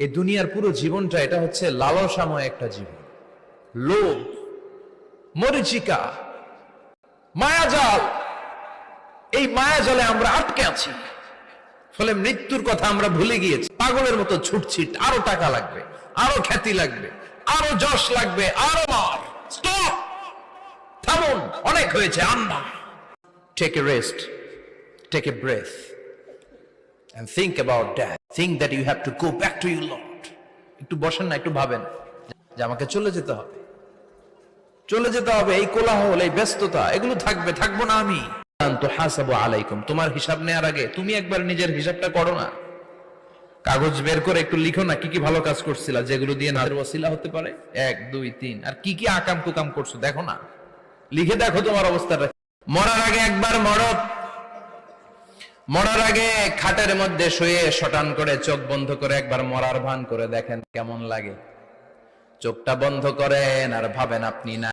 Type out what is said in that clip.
এই দুনিয়ার পুরো জীবনটা এটা হচ্ছে লালসাময় একটা জীবন, লোভ, মরিচিকা, মায়াজাল। এই মায়াজালে আমরা আটকে আছি, ফলে মৃত্যুর কথা আমরা ভুলে গিয়েছি। পাগলের মতো ছুটছি, আরো টাকা লাগবে, আরো খ্যাতি লাগবে, আরো যশ লাগবে, আরো মার। স্টপ, থামুন, অনেক হয়েছে, Anna. Take a rest, take a breath and think about that. Think that you have to go back to your Lord. একটু বসেন না, একটু ভাবেন যে আমাকে চলে যেতে হবে, চলে যেতে হবে। এই কোলাহল, এই ব্যস্ততা, এগুলো থাকবে, থাকবো না আমি। তুহাসাবু আলাইকুম, তোমার হিসাব নেওয়ার আগে তুমি একবার নিজের হিসাবটা করো না। কাগজ বের করে একটু লিখো না কি কি ভালো কাজ করছিলা, যেগুলো দিয়ে নাজের ওসিলা হতে পারে। 1 2 3, আর কি কি আকাম কুকাম করছো দেখো না, লিখে দেখো তোমার অবস্থাটা। মরার আগে একবার মরো, মরার আগে খাটের মধ্যে শুয়ে শটান করে চোখ বন্ধ করে একবার মরার ভান করে দেখেন কেমন লাগে। চোখটা বন্ধ করেন আর ভাবেন আপনি না